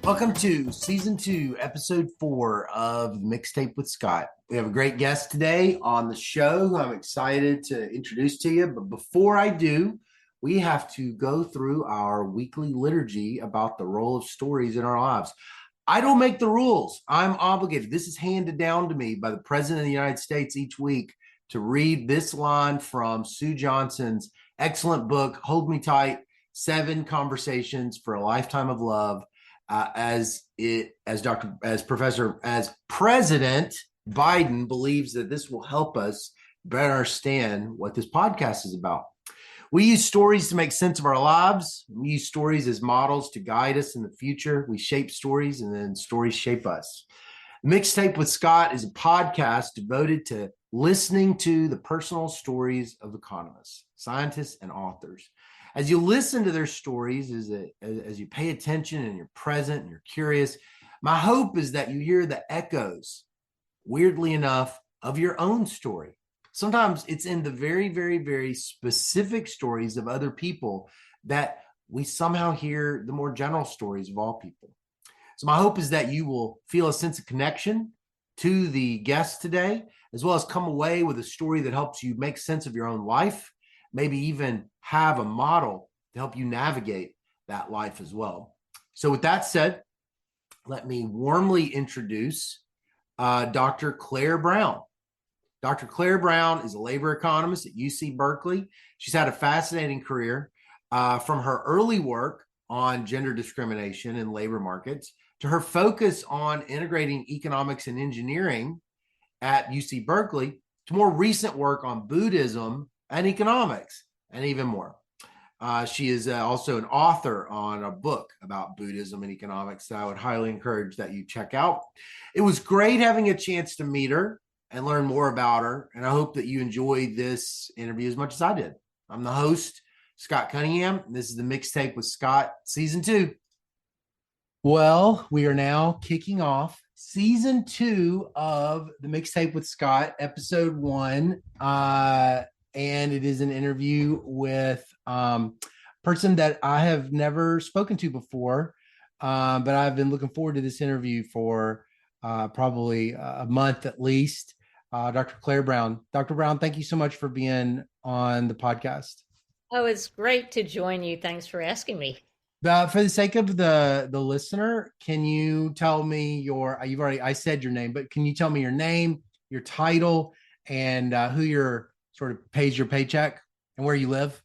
Welcome to season 2, episode 4 of Mixtape with Scott. We have a great guest today on the show who I'm excited to introduce to you. But before I do, we have to go through our weekly liturgy about the role of stories in our lives. I don't make the rules. I'm obligated. This is handed down to me by the President of the United States each week to read this line from Sue Johnson's excellent book, Hold Me Tight, 7 Conversations for a Lifetime of Love. As President Biden believes that this will help us better understand what this podcast is about. We use stories to make sense of our lives. We use stories as models to guide us in the future. We shape stories, and then stories shape us. Mixtape with Scott is a podcast devoted to listening to the personal stories of economists, scientists, and authors. As you listen to their stories, as you pay attention and you're present and you're curious, my hope is that you hear the echoes, weirdly enough, of your own story. Sometimes it's in the very, very, very specific stories of other people that we somehow hear the more general stories of all people. So my hope is that you will feel a sense of connection to the guest today, as well as come away with a story that helps you make sense of your own life, maybe even have a model to help you navigate that life as well. So with that said, let me warmly introduce Dr. Clair Brown. Dr. Clair Brown is a labor economist at UC Berkeley. She's had a fascinating career from her early work on gender discrimination in labor markets to her focus on integrating economics and engineering at UC Berkeley to more recent work on Buddhism and economics, and even more. She is also an author on a book about Buddhism and economics that I would highly encourage that you check out. It was great having a chance to meet her and learn more about her, and I hope that you enjoyed this interview as much as I did. I'm the host, Scott Cunningham, and this is the Mixtape with Scott, Season 2. Well, we are now kicking off Season 2 of the Mixtape with Scott, Episode 1. And it is an interview with a person that I have never spoken to before, but I've been looking forward to this interview for probably a month at least. Dr. Clair Brown. Dr. Brown, thank you so much for being on the podcast. Oh, it's great to join you. Thanks for asking me. For the sake of the listener, can you tell me I said your name, but can you tell me your name, your title, and who your sort of pays your paycheck and where you live?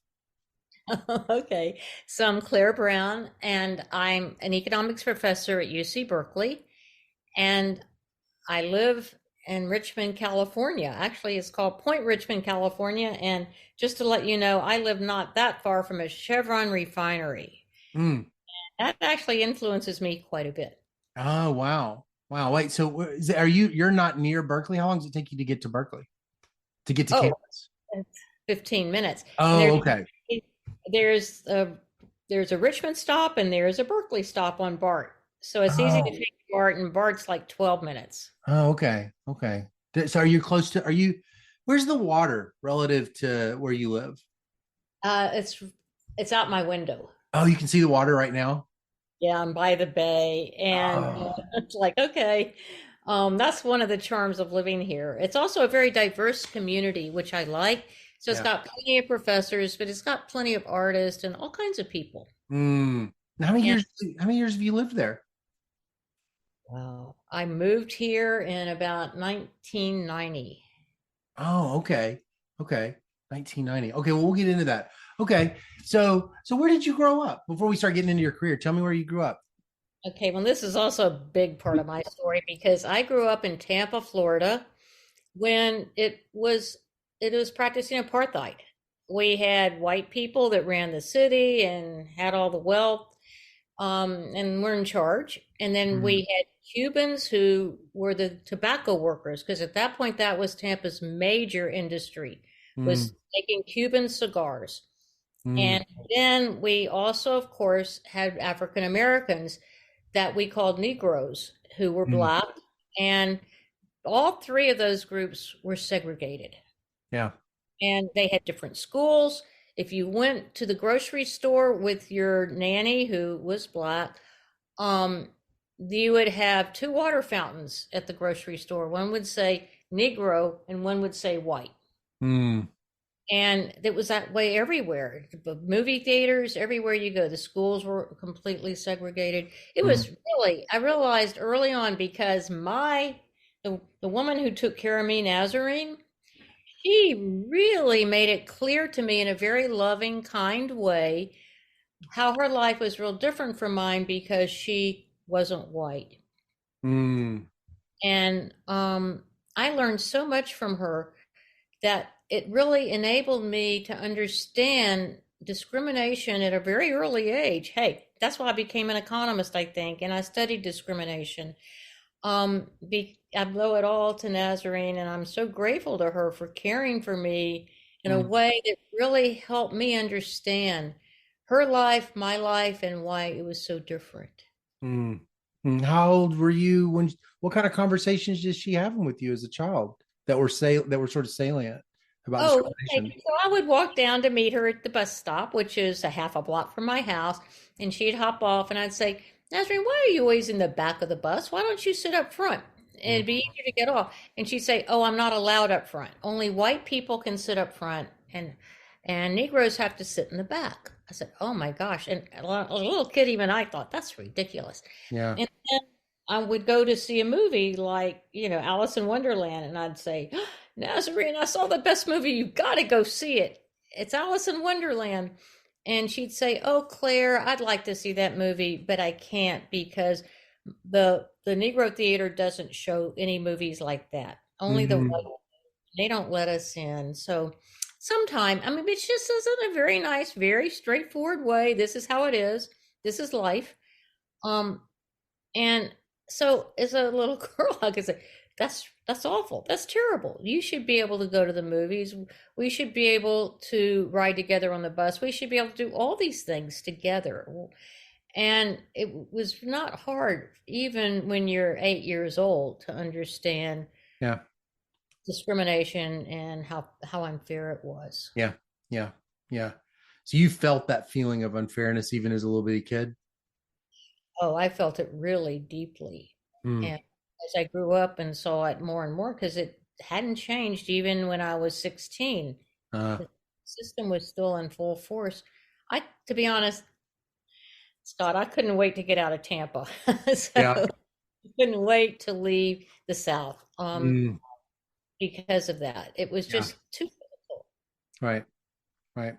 Okay. So I'm Clair Brown, and I'm an economics professor at UC Berkeley, and I live in Richmond, California. Actually, it's called Point Richmond, California. And just to let you know, I live not that far from a Chevron refinery. Mm. That actually influences me quite a bit. Oh, wow. Wow. Wait, so you're not near Berkeley? How long does it take you to get to Berkeley? To get to campus? 15 minutes. Oh, okay. There's a Richmond stop and there's a Berkeley stop on BART. So it's easy to take BART, and BART's like 12 minutes. Oh, okay. Okay. So where's the water relative to where you live? It's out my window. Oh, you can see the water right now? Yeah, I'm by the bay, and it's like, okay. That's one of the charms of living here. It's also a very diverse community, which I like. So it's got plenty of professors, but it's got plenty of artists and all kinds of people. How many years have you lived there? Wow. I moved here in about 1990. Oh, okay. Okay. 1990. Okay, well, we'll get into that. Okay. So where did you grow up before we start getting into your career? Tell me where you grew up. Okay, well, this is also a big part of my story because I grew up in Tampa, Florida, when it was practicing apartheid. We had white people that ran the city and had all the wealth, and were in charge. And then we had Cubans who were the tobacco workers, because at that point that was Tampa's major industry, was making Cuban cigars. And then we also, of course, had African Americans that we called Negroes, who were Black, and all three of those groups were segregated. Yeah. And they had different schools. If you went to the grocery store with your nanny, who was Black, you would have two water fountains at the grocery store. One would say Negro and one would say white. Mm, And it was that way everywhere. The movie theaters, everywhere you go, the schools were completely segregated. It was mm, really, I realized early on because the woman who took care of me, Nazarene, she really made it clear to me in a very loving, kind way how her life was real different from mine because she wasn't white. mm, And I learned so much from her that it really enabled me to understand discrimination at a very early age. Hey, that's why I became an economist, I think, and I studied discrimination. I owe it all to Nazarene, and I'm so grateful to her for caring for me in a mm, way that really helped me understand her life, my life, and why it was so different. mm. How old were you when? What kind of conversations did she having with you as a child that were sort of salient about Oh, discrimination? okay. So I would walk down to meet her at the bus stop, which is a half a block from my house, and she'd hop off, and I'd say, Nazarene, why are you always in the back of the bus? Why don't you sit up front? Mm, It'd be easier to get off. And she'd say, oh, I'm not allowed up front. Only white people can sit up front, and Negroes have to sit in the back. I said, oh my gosh. And a little kid, even I thought, that's ridiculous. yeah. And then I would go to see a movie like, Alice in Wonderland, and I'd say, Nazarene, I saw the best movie. You've got to go see it. It's Alice in Wonderland. And she'd say, oh, Claire, I'd like to see that movie, but I can't because the Negro Theater doesn't show any movies like that. Only the white, Hmm. they don't let us in. So sometime, I mean, it just says in a very nice, very straightforward way. This is how it is. This is life. Um, and so as a little girl, I could say, that's awful. That's terrible. You should be able to go to the movies. We should be able to ride together on the bus. We should be able to do all these things together. And it was not hard, even when you're 8 years old, to understand Yeah. discrimination and how unfair it was. Yeah. Yeah. Yeah. So you felt that feeling of unfairness even as a little bitty kid? Oh, I felt it really deeply. Mm. And as I grew up and saw it more and more, because it hadn't changed even when I was 16, Uh, the system was still in full force. To be honest, Scott, I couldn't wait to get out of Tampa. So yeah. I couldn't wait to leave the South Mm. because of that. It was Yeah. just too difficult. Right. Right.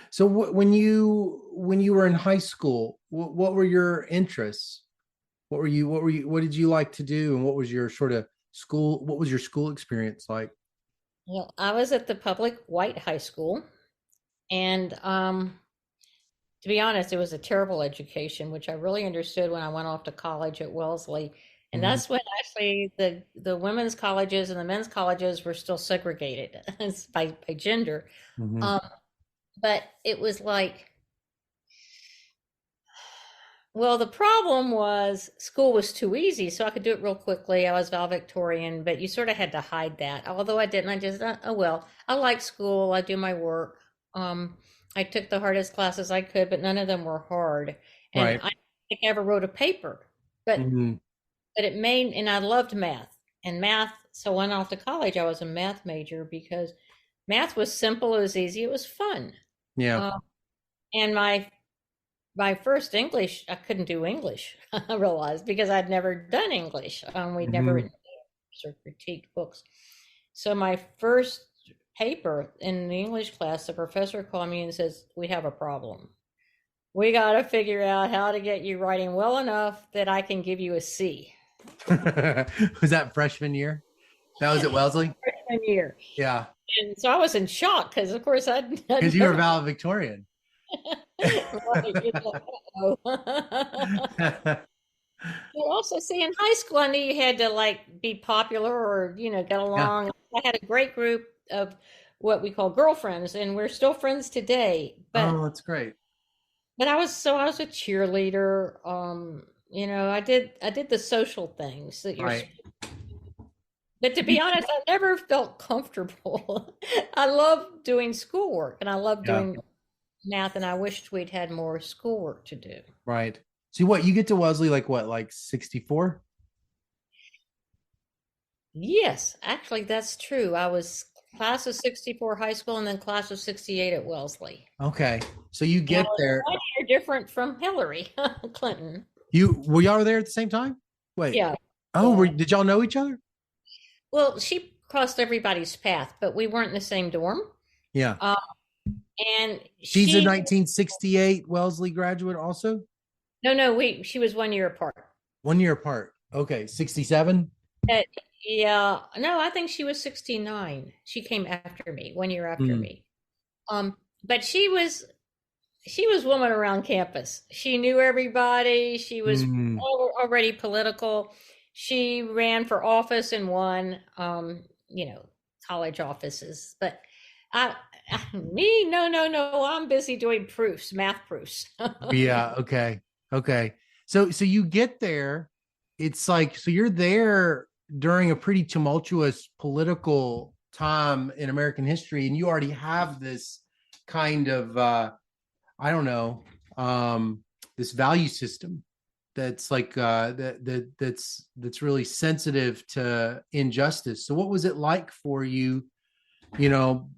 So when you were in high school, what were your interests? What did you like to do? And what was your sort of school, what was your school experience like? Well, I was at the public white high school, and to be honest, it was a terrible education, which I really understood when I went off to college at Wellesley. And Hmm. that's when actually the women's colleges and the men's colleges were still segregated by gender. Hmm. Um, but it was like, well, the problem was school was too easy, so I could do it real quickly. I was valedictorian, but you sort of had to hide that. Although I didn't, I just, oh well, I like school. I do my work. Um, I took the hardest classes I could, but none of them were hard. And Right. I don't think I ever wrote a paper, but Hmm. it made, and I loved math and math. So when I went off to college, I was a math major because math was simple, it was easy, it was fun. Yeah. Um, and my first English, I couldn't do English, I realized, because I'd never done English. We'd never Hmm. written or critiqued books. So my first paper in the English class, the professor called me and says, we have a problem. We got to figure out how to get you writing well enough that I can give you a C. Was that freshman year? That was at Wellesley? Freshman year. Yeah. And so I was in shock because, of course, Because I'd you were never. valedictorian. Right, you're like, uh-oh. You also see in high school, I knew you had to like be popular or get Yeah. along. I had a great group of what we call girlfriends, and we're still friends today. Oh, that's great. But I was a cheerleader. I did the social things that you're. Right. But to be honest, I never felt comfortable. I love doing schoolwork, and I love Yeah. doing math, and I wished we'd had more schoolwork to do. Right. See what you get to Wellesley like what, like 64? Yes, actually, that's true. I was class of 64 high school and then class of 68 at Wellesley. Okay. So you And I get was there. 1 year different from Hillary Clinton. You were y'all there at the same time? Wait. Yeah. Oh, Yeah. did y'all know each other? Well, she crossed everybody's path, but we weren't in the same dorm. Yeah. Um, and She's a she, 1968 Wellesley graduate also? no, she was 1 year apart. 1 year apart. Okay. 67? Uh, yeah, no, I think she was 69. She came after me, 1 year after Mm. me. But she was woman around campus. She knew everybody. She was Mm. already political. She ran for office and won, college offices. But I, me, no, no, no. I'm busy doing proofs, math proofs. Yeah. Okay. Okay. So you get there. It's like, so you're there during a pretty tumultuous political time in American history, and you already have this kind of I don't know, this value system that's like that's really sensitive to injustice. So what was it like for you, you know,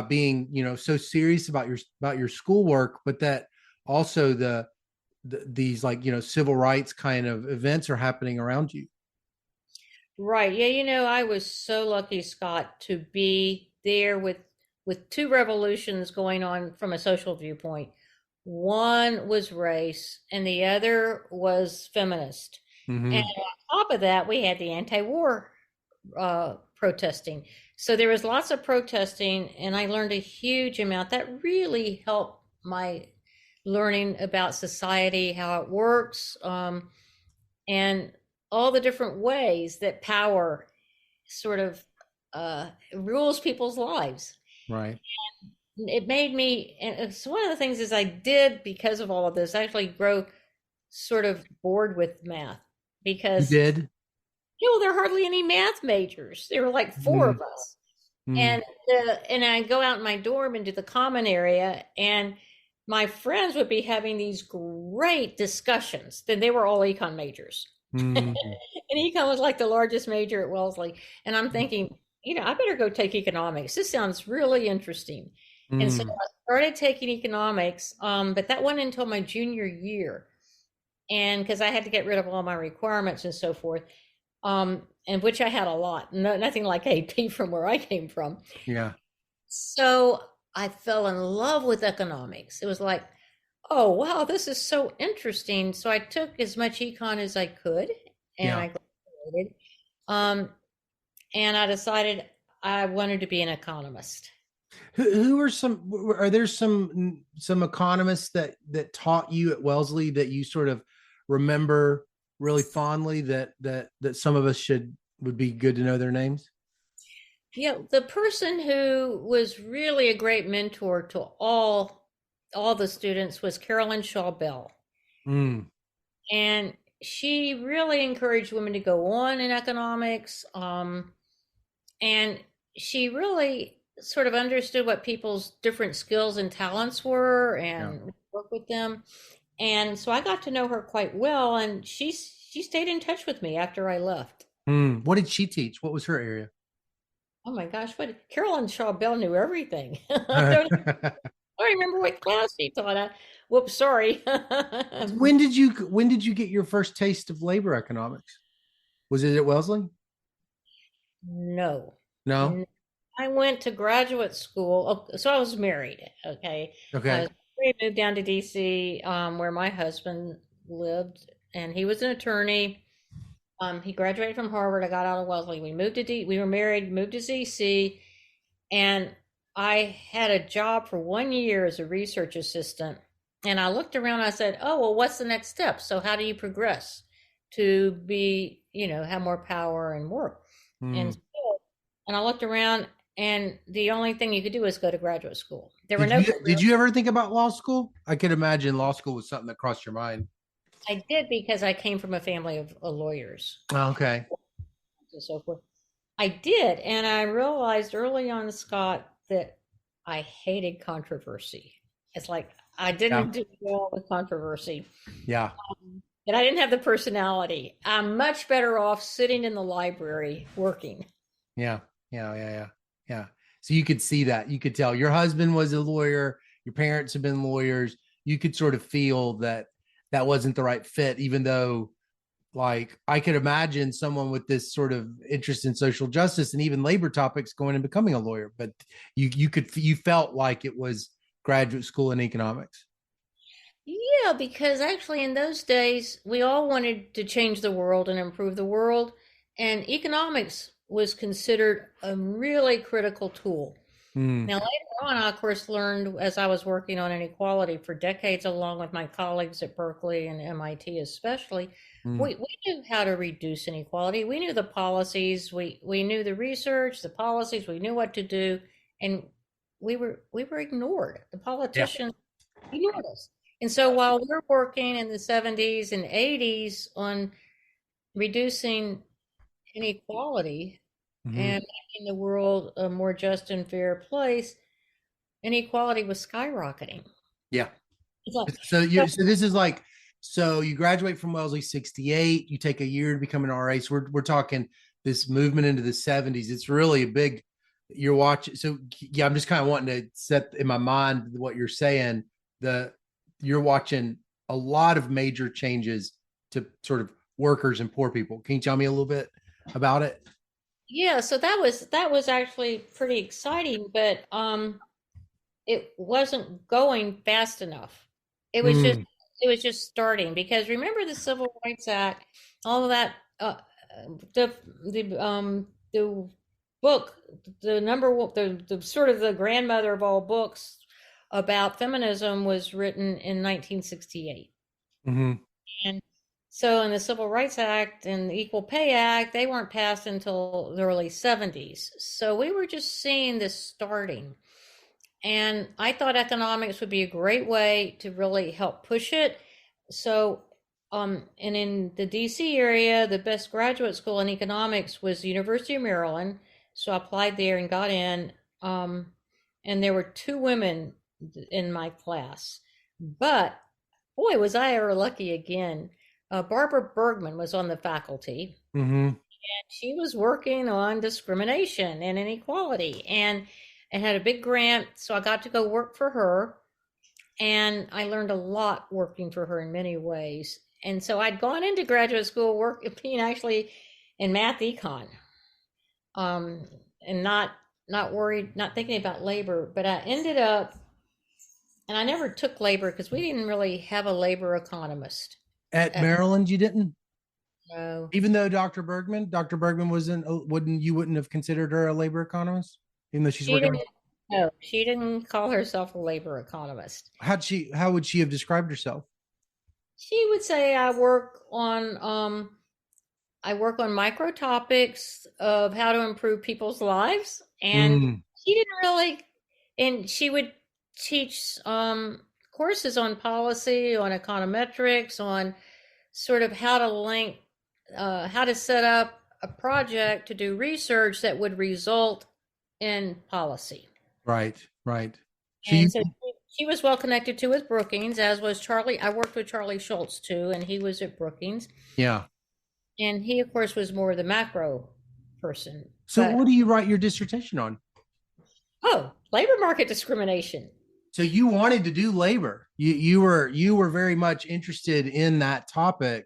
being, so serious about your schoolwork, but that also these, like, civil rights kind of events are happening around you? Right. Yeah, I was so lucky, Scott, to be there with two revolutions going on from a social viewpoint. One was race and the other was feminist. And Mm-hmm. on top of that, we had the anti-war protesting. So there was lots of protesting, and I learned a huge amount. That really helped my learning about society, how it works, and all the different ways that power sort of rules people's lives. Right. It made me, and it's one of the things is I did because of all of this, actually grow sort of bored with math You because did. there are hardly any math majors. There were like four of Mm-hmm. us. And I go out in my dorm into the common area, and my friends would be having these great discussions. Then they were all econ majors. And Mm-hmm. econ was like the largest major at Wellesley. And I'm thinking, I better go take economics. This sounds really interesting. And so Mm-hmm. I started taking economics, but that went until my junior year. And because I had to get rid of all my requirements and so forth, and which I had a lot, nothing like AP from where I came from. Yeah. So I fell in love with economics. It was like, oh, wow, this is so interesting. So I took as much econ as I could, and Yeah. I graduated. Um, and I decided I wanted to be an economist. Who are there some economists that taught you at Wellesley that you sort of remember really fondly, that some of us would be good to know their names? Yeah, the person who was really a great mentor to all the students was Carolyn Shaw Bell. Mm. And she really encouraged women to go on in economics. And she really sort of understood what people's different skills and talents were Yeah. and work with them. And so I got to know her quite well, and she stayed in touch with me after I left. Mm. What did she teach? What was her area? Oh my gosh, what Carolyn Shaw Bell knew everything. I don't remember what class she taught. Whoops, sorry. When did you get your first taste of labor economics? Was it at Wellesley? No. No. I went to graduate school. Oh, so I was married. Okay. I Okay. was married, moved down to DC, where my husband lived, and he was an attorney. He graduated from Harvard. I got out of Wellesley. We were married, moved to DC, and I had a job for 1 year as a research assistant. And I looked around, I said, oh, well, what's the next step? So how do you progress to be, have more power and work? And Mm. so, and I looked around, and the only thing you could do is go to graduate school. There were Did no you career. did you ever think about law school? I could imagine law school was something that crossed your mind. I did because I came from a family of lawyers Oh, okay. and so forth. I did, and I realized early on, Scott, that I hated controversy. It's like I Yeah. didn't do well with controversy, Yeah. and I didn't have the personality. I'm much better off sitting in the library working. Yeah. Yeah. Yeah. Yeah. Yeah. So you could see that. You could tell your husband was a lawyer. Your parents have been lawyers. You could sort of feel that that wasn't the right fit, even though, like, I could imagine someone with this sort of interest in social justice and even labor topics going and becoming a lawyer. But you felt like it was graduate school in economics. Yeah, because actually in those days we all wanted to change the world and improve the world, and economics was considered a really critical tool. Mm, Now, later on, I, of course, learned as I was working on inequality for decades, along with my colleagues at Berkeley and MIT, especially, mm, we knew how to reduce inequality. We knew the policies, we knew the research, the policies, we knew what to do, and we were ignored. The yeah. politicians ignored us. And so while we're working in the 70s and 80s on reducing inequality Hmm. and making the world a more just and fair place, inequality was skyrocketing. Yeah. It's like, So so, you so this is like, so you graduate from Wellesley 68, you take a year to become an RA. So we're talking this movement into the 70s. It's really a big, you're watching. So yeah, I'm just kind of wanting to set in my mind what you're saying. The You're watching a lot of major changes to sort of workers and poor people. Can you tell me a little bit about it? yeah, so that was actually pretty exciting, but it wasn't going fast enough. It was just Mm, it was just starting because remember the Civil Rights Act, all of that the the book, the number one, the sort of the grandmother of all books about feminism was written in 1968. hmm. And so in the Civil Rights Act and the Equal Pay Act, they weren't passed until the early 70s. So we were just seeing this starting. And I thought economics would be a great way to really help push it. So, and in the DC area, the best graduate school in economics was the University of Maryland. So I applied there and got in. Um, and there were two women in my class. But boy, was I ever lucky again. Barbara Bergman was on the faculty. Hmm. She was working on discrimination and inequality and had a big grant. So I got to go work for her. And I learned a lot working for her in many ways. And so I'd gone into graduate school being actually in math econ, um, and not worried, not thinking about labor. But I ended up, and I never took labor because we didn't really have a labor economist. At At, Maryland, you didn't? no, Even though Dr. Bergman wasn't, wouldn't have considered her a labor economist, even though she's she working didn't. on, No, she didn't call herself a labor economist. how would she have described herself? She would say, I work on micro topics of how to improve people's lives. And Mm, she didn't really, and she would teach courses on policy, on econometrics, on sort of how to link, how to set up a project to do research that would result in policy. right, right. So And you, so she was well connected to with Brookings, as was Charlie. I worked with Charlie Schultz too, and he was at Brookings. yeah. And he, of course, was more the macro person. So But what do you write your dissertation on? oh, labor market discrimination. So you wanted to do labor. You were very much interested in that topic.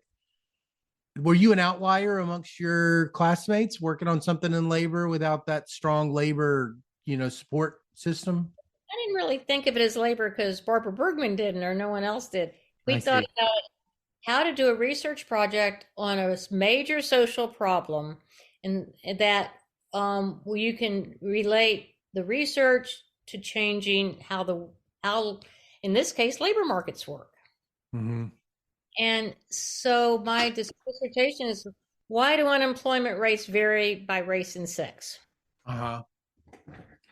Were you an outlier amongst your classmates working on something in labor without that strong labor, support system? I didn't really think of it as labor because Barbara Bergman didn't, or no one else did. We I thought see. about how to do a research project on a major social problem, and that where you can relate the research to changing how in this case labor markets work. Hmm. And so my dissertation is, why do unemployment rates vary by race and sex? Uh-huh.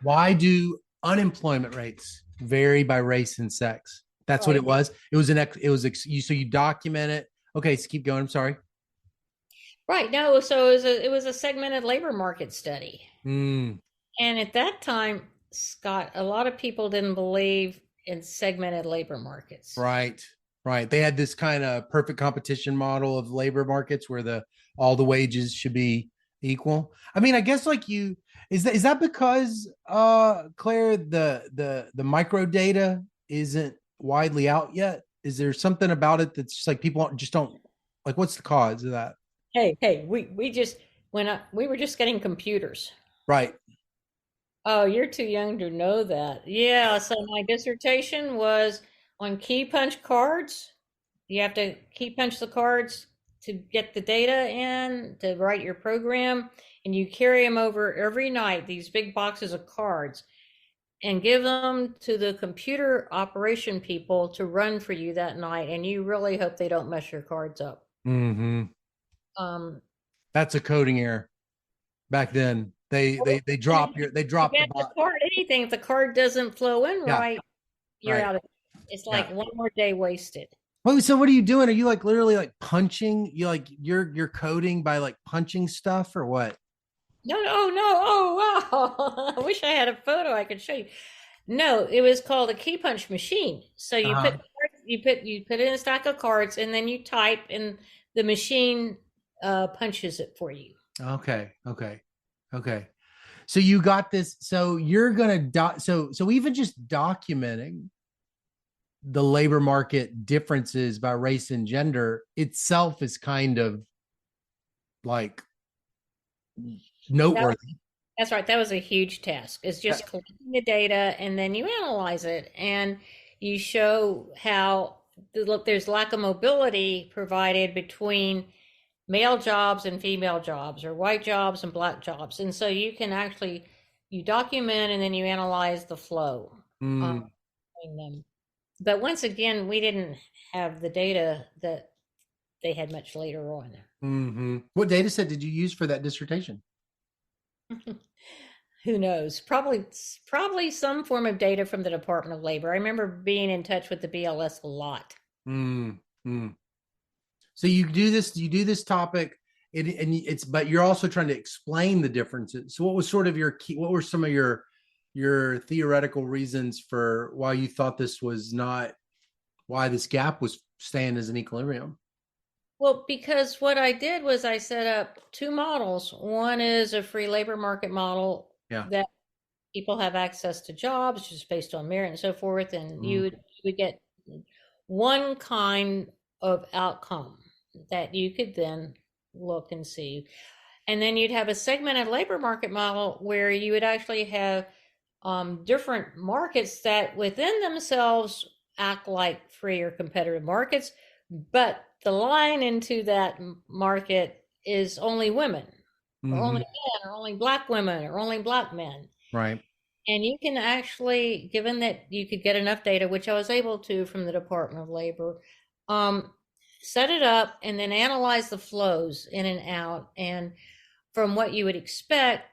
Why do unemployment rates vary by race and sex? That's what it Right. was. So you document it. Okay, so keep going. I'm sorry. Right. No, so it was a segmented labor market study. Mm, And at that time, Scott, a lot of people didn't believe in segmented labor markets. Right. Right. They had this kind of perfect competition model of labor markets where the all the wages should be equal. I mean, I guess like you is that because Claire the micro data isn't widely out yet? Is there something about it that's just like people just don't like what's the cause of that? Hey, we just we were just getting computers. Right. Oh, you're too young to know that. Yeah, so my dissertation was on key punch cards. You have to key punch the cards to get the data in to write your program, and you carry them over every night, these big boxes of cards, and give them to the computer operation people to run for you that night, and you really hope they don't mess your cards up. Mm-hmm. Um, That's a coding error. Back then, they drop your they you drop the get the bot. card, anything, if the card doesn't flow in Yeah. right, you're Right. out of it's Yeah. like one more day wasted. Oh, so what are you doing? Are you like literally like punching? You like you're coding by like punching stuff or what? No, no, no. Oh, wow. I wish I had a photo I could show you. No, it was called a key punch machine. So Uh-huh. you put in a stack of cards and then you type and the machine punches it for you. Okay. Okay. Okay. So you got this. So you're gonna so even just documenting the labor market differences by race and gender itself is kind of like That was, noteworthy. that's right. That was a huge task. It's Yeah. just collecting the data and then you analyze it and you show how look there's lack of mobility provided between male jobs and female jobs or white jobs and black jobs, and so you can actually you document and then you analyze the flow Mm, between them. But once again, we didn't have the data that they had much later on. hmm. What data set did you use for that dissertation? Who knows? Probably some form of data from the Department of Labor. I remember being in touch with the BLS a lot. Mm, mm. So you do this topic, and it's but you're also trying to explain the differences. So what was sort of your key? What were some of your theoretical reasons for why you thought this was not why this gap was staying as an equilibrium? Well, because what I did was I set up two models. One is a free labor market model Yeah. that people have access to jobs just based on merit and so forth, and Mm, you would get one kind of outcome that you could then look and see. And then you'd have a segmented labor market model where you would actually have different markets that within themselves act like free or competitive markets, but the line into that market is only women, or only hmm. men, or only black women, or only black men. Right. And you can actually, given that you could get enough data, which I was able to from the Department of Labor, um, set it up and then analyze the flows in and out. And from what you would expect,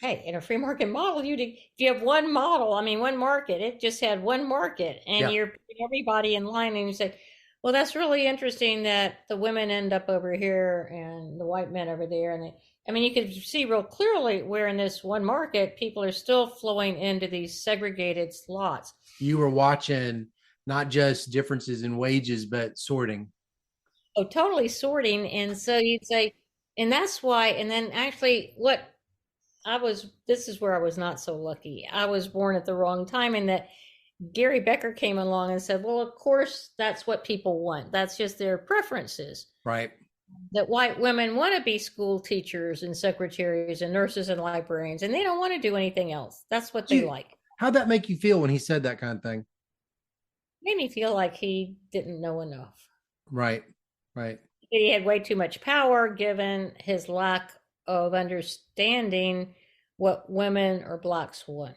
hey, in a free market model, if you have one model, I mean, one market, it just had one market, and Yeah. you're putting everybody in line, and you say, well, that's really interesting that the women end up over here and the white men over there. And I mean, you could see real clearly where in this one market, people are still flowing into these segregated slots. You were watching not just differences in wages, but sorting. Oh, totally sorting. And so you'd say, and that's why, and then actually, this is where I was not so lucky. I was born at the wrong time in that Gary Becker came along and said, well, of course, that's what people want. That's just their preferences. Right. That white women want to be school teachers and secretaries and nurses and librarians, and they don't want to do anything else. That's what they You, like. how'd that make you feel when he said that kind of thing? Made me feel like he didn't know enough. Right. Right. He had way too much power given his lack of understanding what women or blacks want.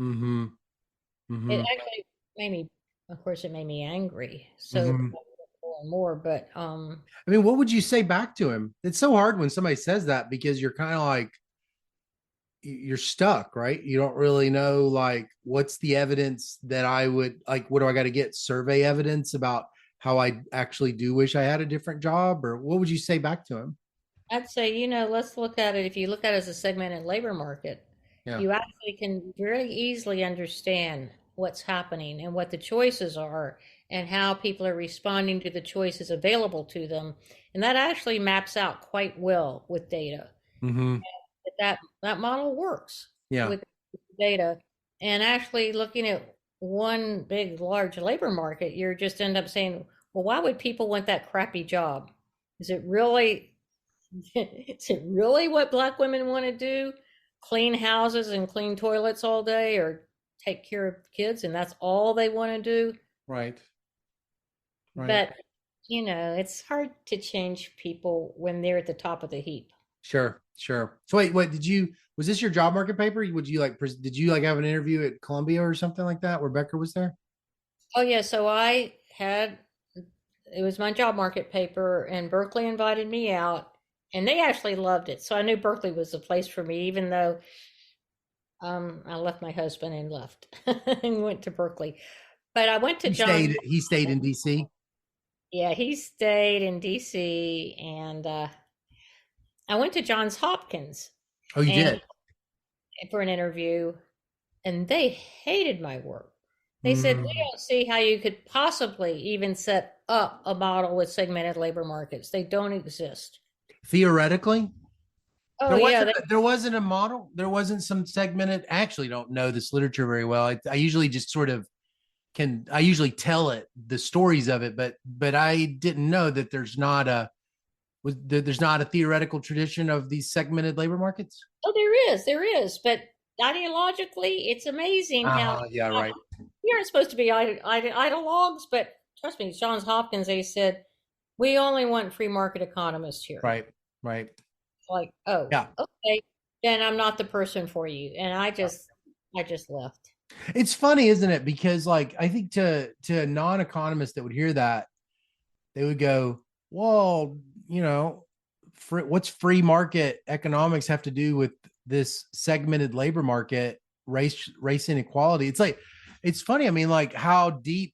Mm-hmm. It Mm-hmm. actually made me, of course, it made me angry. So Mm-hmm. more and more, but I mean, what would you say back to him? It's so hard when somebody says that because you're kind of like you're stuck, right? You don't really know like what's the evidence that I would like what do I got to get survey evidence about how I actually do wish I had a different job or what would you say back to him? I'd say, let's look at it. If you look at it as a segmented labor market, Yeah. you actually can very easily understand what's happening and what the choices are and how people are responding to the choices available to them. And that actually maps out quite well with data. Mm-hmm. That model works Yeah. with data. And actually looking at one big large labor market, you're just end up saying, well, why would people want that crappy job? Is it really is it really what black women want to do? Clean houses and clean toilets all day or take care of kids and that's all they want to do? Right. Right. But it's hard to change people when they're at the top of the heap. Sure. Sure. So wait, what was this your job market paper? Would you like, did you like have an interview at Columbia or something like that where Becker was there? Oh yeah, so it was my job market paper and Berkeley invited me out and they actually loved it. So I knew Berkeley was the place for me, even though I left my husband and left and went to Berkeley. But I went to John. He stayed in DC. Yeah, he stayed in DC and I went to Johns Hopkins Oh, you and did? for an interview and they hated my work. They said, we Mm. don't see how you could possibly even set up a model with segmented labor markets. They don't exist. Theoretically, Oh, yeah. there wasn't a model. There wasn't some segmented. I actually don't know this literature very well. I usually just sort of I usually tell it the stories of it, but I didn't know that there's not a theoretical tradition of these segmented labor markets. Oh, there is. But ideologically, it's amazing how Yeah, right. we aren't supposed to be ideologues, but trust me, Johns Hopkins, they said, we only want free market economists here. Right. Right. Like, oh, Yeah. okay, then I'm not the person for you. And I just left. It's funny, isn't it? Because like I think to a non-economist that would hear that, they would go, "Well, what's free market economics have to do with this segmented labor market, race inequality?" It's funny. I mean, like how deep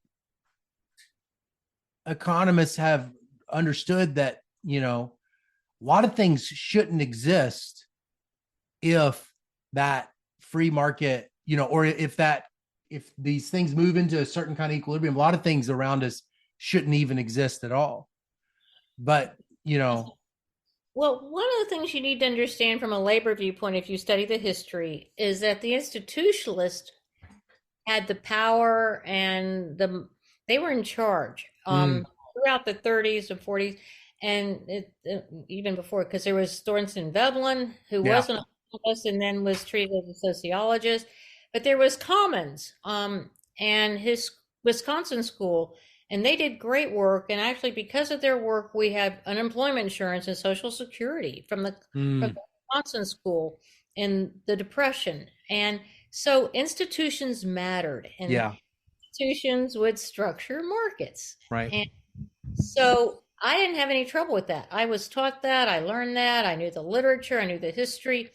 economists have understood that a lot of things shouldn't exist if that free market, or if these things move into a certain kind of equilibrium, a lot of things around us shouldn't even exist at all. But, Well, one of the things you need to understand from a labor viewpoint, if you study the history, is that the institutionalists had the power and they were in charge mm, throughout the 30s and 40s, and even before, because there was Thornton Veblen, who yeah, wasn't a economist and then was treated as a sociologist, but there was Commons and his Wisconsin school, and they did great work. And actually, because of their work, we have unemployment insurance and Social Security from the mm, Wisconsin school in the Depression. And so institutions mattered, and yeah, institutions would structure markets. right, And so I didn't have any trouble with that. I was taught that, I learned that, I knew the literature, I knew the history.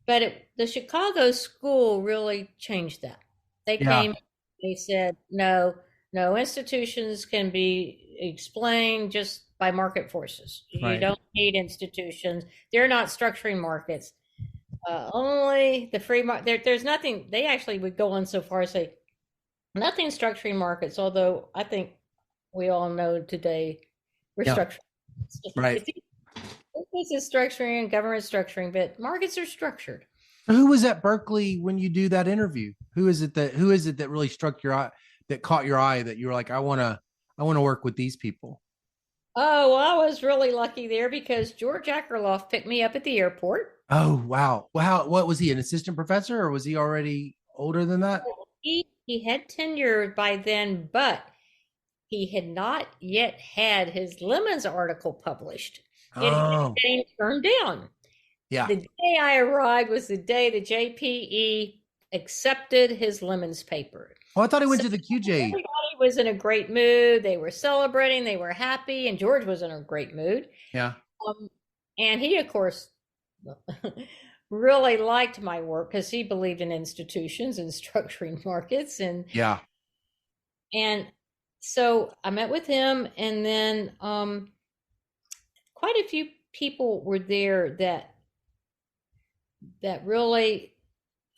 But the Chicago school really changed that. They yeah, came, they said, no, no, institutions can be explained just by market forces. You right, don't need institutions. They're not structuring markets. Only the free market. There's nothing. They actually would go on so far as say nothing structuring markets. Although I think we all know today we're yeah, structuring. right. This is structuring and government structuring, but markets are structured. Who was at Berkeley when you do that interview? Who is it that really struck your eye, that caught your eye, that you were like, I want to work with these people? Oh, well, I was really lucky there because George Akerlof picked me up at the airport. Oh, wow. Wow. What was he, an assistant professor, or was he already older than that? He had tenure by then, but he had not yet had his Lemons article published. It had Oh, been turned down. yeah. The day I arrived was the day the JPE accepted his Lemons paper. Oh, I thought he went So to the QJ. everybody was in a great mood. They were celebrating, they were happy, and George was in a great mood. Yeah. Um, and he, of course, really liked my work because he believed in institutions and structuring markets. Yeah. And so I met with him, and then quite a few people were there that really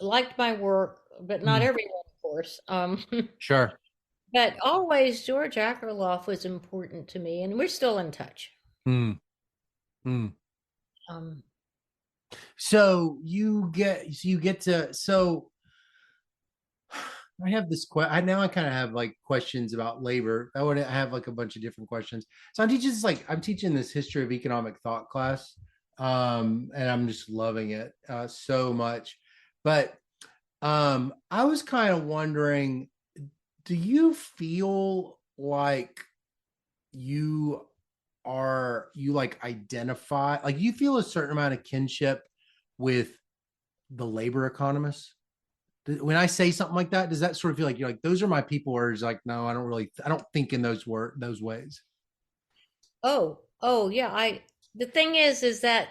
liked my work, but not Mm. everyone course. Sure. But always George Akerlof was important to me, and we're still in touch. Mm, mm. Um, So I have this I now I kind of have like questions about labor. I have like a bunch of different questions. So I'm teaching this history of economic thought class. And I'm just loving it so much. But I was kind of wondering, do you feel like you you like identify, like you feel a certain amount of kinship with the labor economists? When I say something like that, does that sort of feel like you're like, those are my people, or is like, no, I don't think in those ways? oh yeah. The thing is that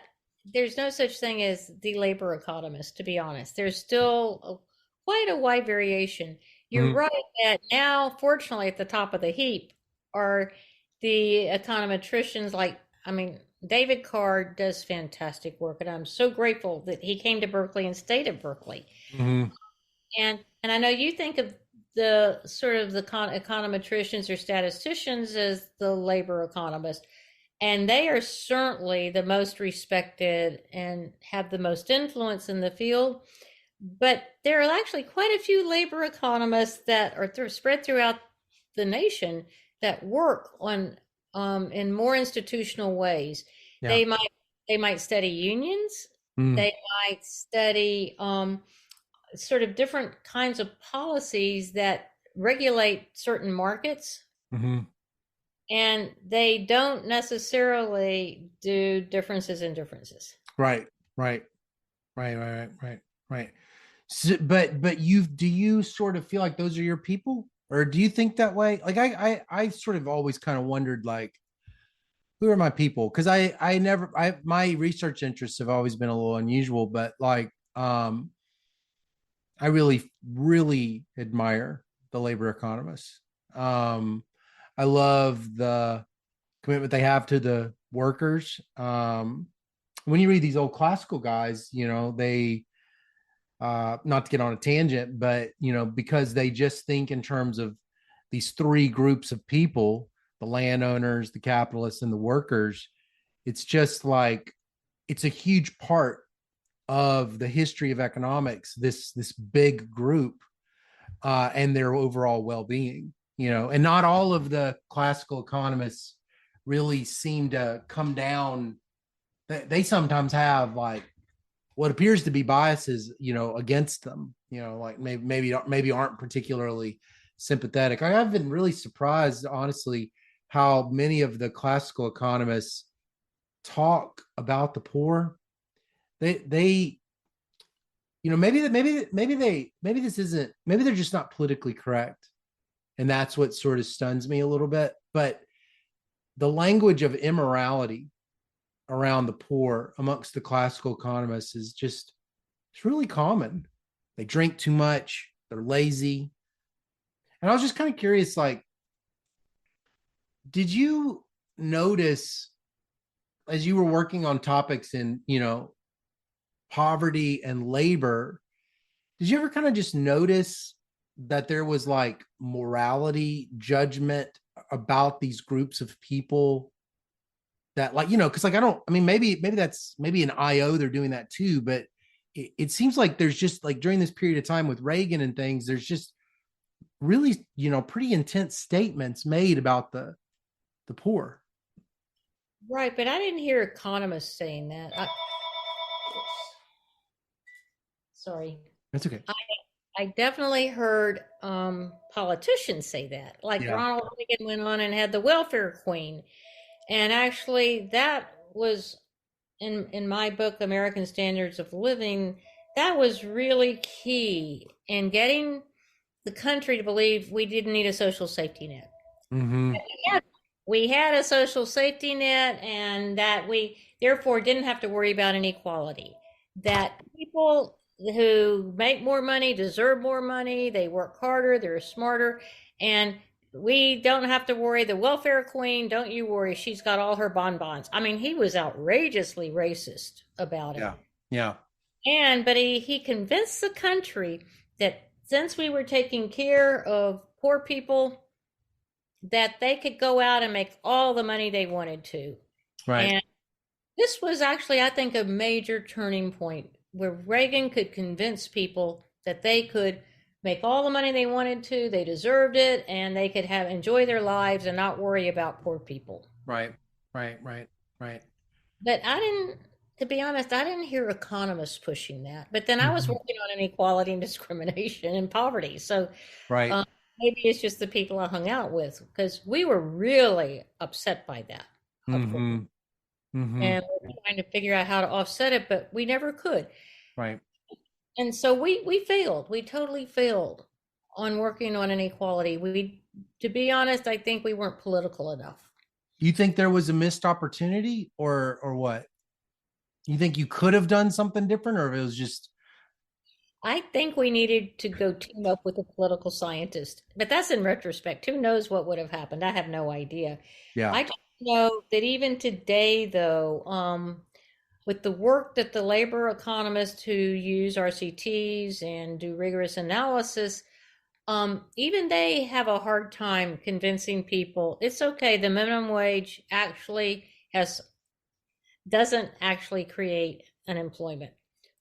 there's no such thing as the labor economist. To be honest, there's still quite a wide variation. You're Mhm. right that now, fortunately, at the top of the heap are the econometricians. Like, I mean, David Card does fantastic work, and I'm so grateful that he came to Berkeley and stayed at Berkeley. Mhm. And I know you think of the sort of the econometricians or statisticians as the labor economists, and they are certainly the most respected and have the most influence in the field. But there are actually quite a few labor economists that are spread throughout the nation that work on in more institutional ways. Yeah. They might they might study unions. Mm. They might study sort of different kinds of policies that regulate certain markets, Mhm. and they don't necessarily do differences in differences. Right. Right. Right. So, but do you sort of feel like those are your people, or do you think that way? Like I sort of always kind of wondered, like, who are my people? Because I never I my research interests have always been a little unusual, but like I really admire the labor economists. Um, I love the commitment they have to the workers. When you read these old classical guys, they not to get on a tangent, but because they just think in terms of these three groups of people, the landowners, the capitalists, and the workers. It's just like it's a huge part of the history of economics, this big group, and their overall well-being. And not all of the classical economists really seem to come down. They sometimes have like what appears to be biases, against them. Like maybe aren't particularly sympathetic. I've been really surprised, honestly, how many of the classical economists talk about the poor. They maybe this isn't, maybe they're just not politically correct, and that's what sort of stuns me a little bit. But the language of immorality around the poor amongst the classical economists is just, it's really common. They drink too much, they're lazy. And I was just kind of curious, like, did you notice as you were working on topics in, poverty and labor, did you ever kind of just notice that there was like morality judgment about these groups of people that, like, because like I mean, maybe that's maybe an IO, they're doing that too, but it seems like there's just like during this period of time with Reagan and things, there's just really, pretty intense statements made about the poor. Right, but I didn't hear economists saying that. Sorry. That's okay. I definitely heard politicians say that. Like Yeah. Ronald Reagan went on and had the welfare queen. And actually, that was in my book, American Standards of Living, that was really key in getting the country to believe we didn't need a social safety net. Mm-hmm. Yeah, we had a social safety net, and that we therefore didn't have to worry about inequality. That people who make more money deserve more money, they work harder, they're smarter, and we don't have to worry. The welfare queen, don't you worry, she's got all her bonbons. I mean, he was outrageously racist about it. Yeah. Yeah. But he convinced the country that since we were taking care of poor people, that they could go out and make all the money they wanted to. Right. And this was actually, I think, a major turning point where Reagan could convince people that they could make all the money they wanted to, they deserved it, and they could have enjoy their lives and not worry about poor people. Right. Right. Right. Right. But I didn't, to be honest, I didn't hear economists pushing that. But then I was Mhm. working on inequality and discrimination and poverty. So Right. um, maybe it's just the people I hung out with because we were really upset by that up front. Mm-hmm. Mm-hmm. And we're trying to figure out how to offset it, but we never could. Right. And so we failed. We totally failed on working on inequality. We, to be honest, I think we weren't political enough. You think there was a missed opportunity or what? You think you could have done something different or if it was just I think we needed to go team up with a political scientist, but that's in retrospect. Who knows what would have happened? I have no idea. yeah. I just know that even today, though, with the work that the labor economists who use RCTs and do rigorous analysis, even they have a hard time convincing people it's okay. The minimum wage actually has doesn't actually create unemployment,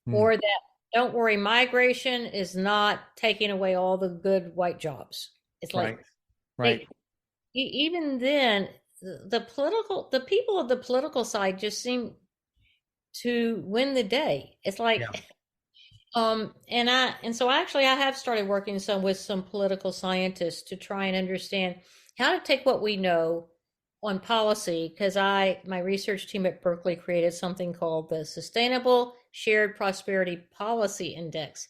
Mm. or that don't worry, migration is not taking away all the good white jobs. It's Right. like Right. they even then the people of the political side just seem to win the day. It's Yeah. like and so actually I have started working some with some political scientists to try and understand how to take what we know on policy because my research team at Berkeley created something called the Sustainable Shared Prosperity Policy Index.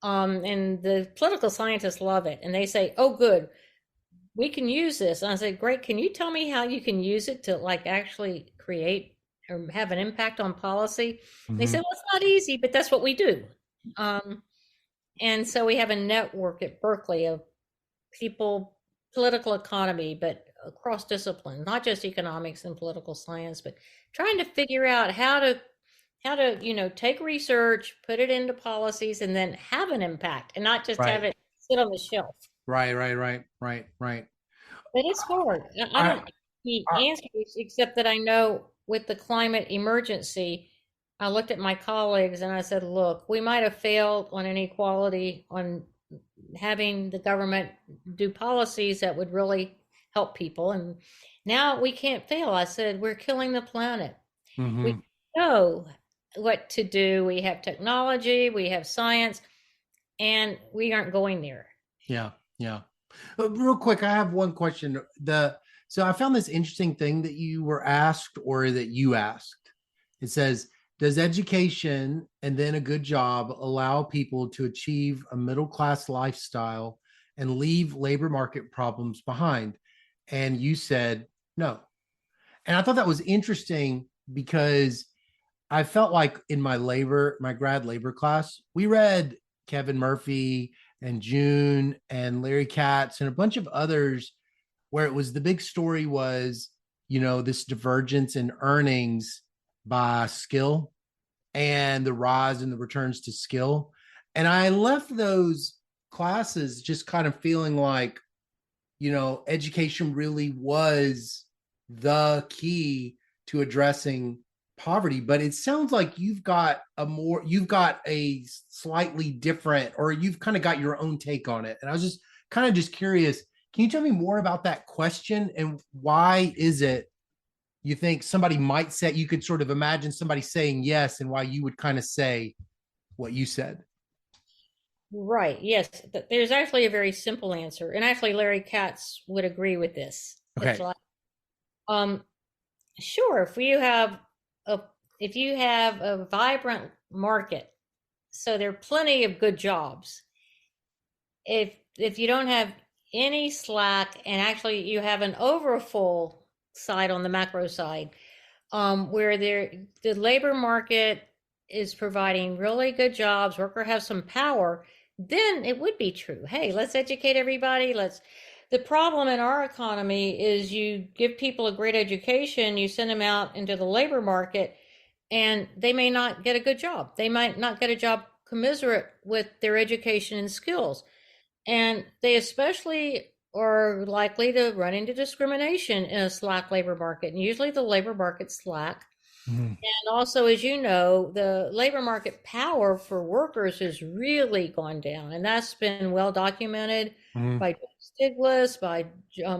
And the political scientists love it and they say, "Oh good, we can use this." And I said, "Great, can you tell me how you can use it to like actually create or have an impact on policy?" They Mm-hmm. said, "Well, it's not easy, but that's what we do." Um, and so we have a network at Berkeley of people, political economy, but across discipline, not just economics and political science, but trying to figure out how to take research, put it into policies, and then have an impact, and not just have Right. it sit on the shelf. Right. Right. Right. Right. Right. But it's hard. I don't I, have the I answers except that I know with the climate emergency, I looked at my colleagues and I said, look, we might have failed on inequality, on having the government do policies that would really help people. And now we can't fail. I said, we're killing the planet. We mm-hmm. know what to do. We have technology, we have science, and we aren't going there. Yeah. Yeah. Real quick, I have one question. So I found this interesting thing that you were asked or that you asked. It says, does education and then a good job allow people to achieve a middle class lifestyle and leave labor market problems behind? And you said no. And I thought that was interesting because I felt like in my grad labor class, we read Kevin Murphy and June and Larry Katz and a bunch of others where it was the big story was, this divergence in earnings by skill and the rise in the returns to skill. And I left those classes just kind of feeling like, education really was the key to addressing poverty. But it sounds like you've got a slightly different, or you've kind of got your own take on it. And I was just curious, can you tell me more about that question and why is it you think somebody might say, you could sort of imagine somebody saying yes, and why you would kind of say what you said? Right. Yes. There's actually a very simple answer. And actually, Larry Katz would agree with this. It's Okay. like, um, sure, a if you have a vibrant market, so there are plenty of good jobs. If you don't have any slack and actually you have an overfull side on the macro side, where the labor market is providing really good jobs, worker has some power, then it would be true. Hey, let's educate everybody. The problem in our economy is you give people a great education, you send them out into the labor market, and they may not get a good job. They might not get a job commensurate with their education and skills. And they especially are likely to run into discrimination in a slack labor market. And usually the labor market's slack. Mm-hmm. And also, as you know, the labor market power for workers has really gone down. And that's been well documented Mm-hmm. by Stiglitz, by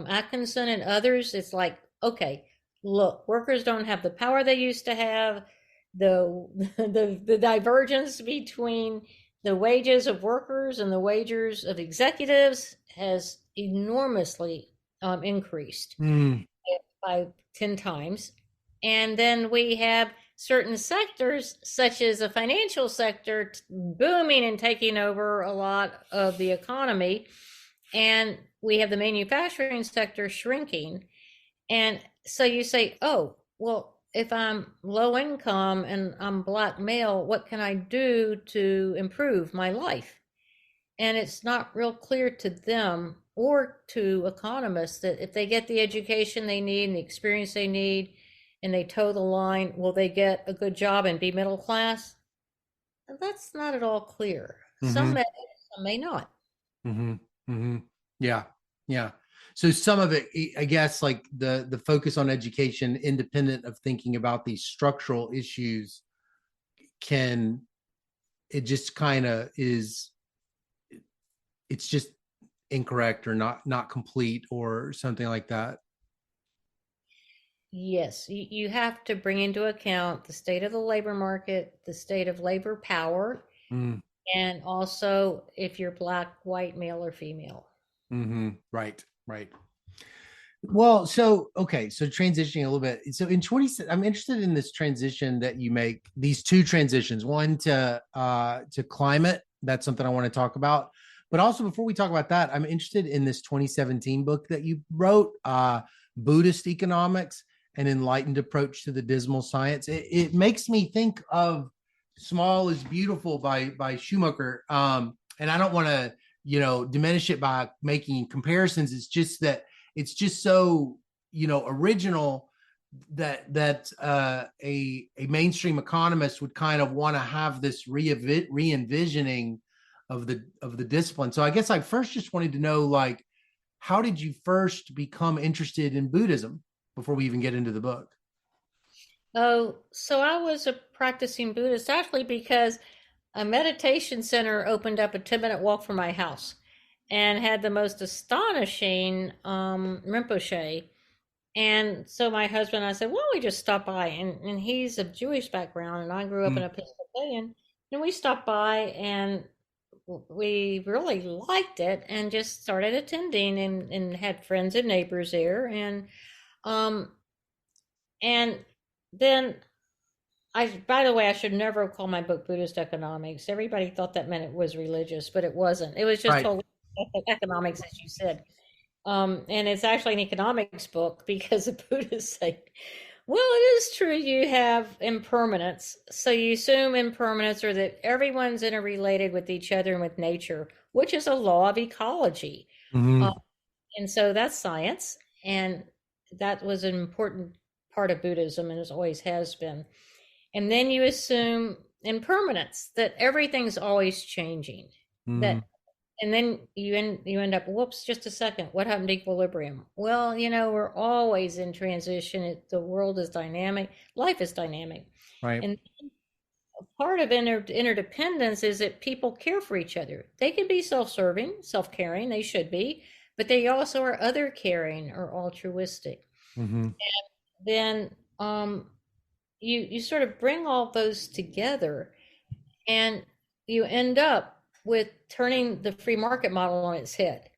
Atkinson, and others. It's like, okay, look, workers don't have the power they used to have. The, the divergence between the wages of workers and the wages of executives has enormously increased Mm-hmm. by 10 times. And then we have certain sectors, such as the financial sector, booming and taking over a lot of the economy. And we have the manufacturing sector shrinking. And so you say, oh, well, if I'm low income and I'm Black male, what can I do to improve my life? And it's not real clear to them or to economists that if they get the education they need and the experience they need and they toe the line, will they get a good job and be middle class? That's not at all clear. Mm-hmm. Some may not. Mm-hmm. Mm-hmm. Yeah. Yeah. So some of it, I guess, like the focus on education, independent of thinking about these structural issues, can it just kind of is it's just incorrect or not complete or something like that. Yes, you have to bring into account the state of the labor market, the state of labor power, Mm, and also if you're Black, white, male, or female. mm-hmm. Right, right. Well, so okay, so transitioning a little bit. So in 20, I'm interested in this transition that you make, these two transitions, one to climate. That's something I want to talk about. But also before we talk about that, I'm interested in this 2017 book that you wrote, Buddhist Economics, an enlightened approach to the dismal science. It makes me think of Small is Beautiful by Schumacher. And I don't want to, diminish it by making comparisons. It's just that it's just so original that a mainstream economist would kind of want to have this re-envisioning of the discipline. So I guess I first just wanted to know, like, how did you first become interested in Buddhism before we even get into the book? Oh, so I was a practicing Buddhist actually because a meditation center opened up a 10-minute walk from my house and had the most astonishing Rinpoche. And so my husband and I said, well, we just stop by. And he's of Jewish background, and I grew up in Mm, Episcopalian. And we stopped by and we really liked it and just started attending and had friends and neighbors there. Um, and then by the way, I should never have called my book Buddhist Economics. Everybody thought that meant it was religious, but it wasn't. It was just right. totally economics, as you said. And it's actually an economics book because the Buddhists say, well, it is true you have impermanence. So you assume impermanence or that everyone's interrelated with each other and with nature, which is a law of ecology. Mm-hmm. Um, and so that's science. And that was an important part of Buddhism and it always has been. And then you assume impermanence, that everything's always changing. Mm-hmm. That and then you end up, whoops, just a second, what happened to equilibrium? Well, we're always in transition. The world is dynamic, life is dynamic. Right. And part of interdependence is that people care for each other. They can be self-serving, self-caring, they should be, but they also are other caring or altruistic. Mm-hmm. Then you sort of bring all those together and you end up with turning the free market model on its head.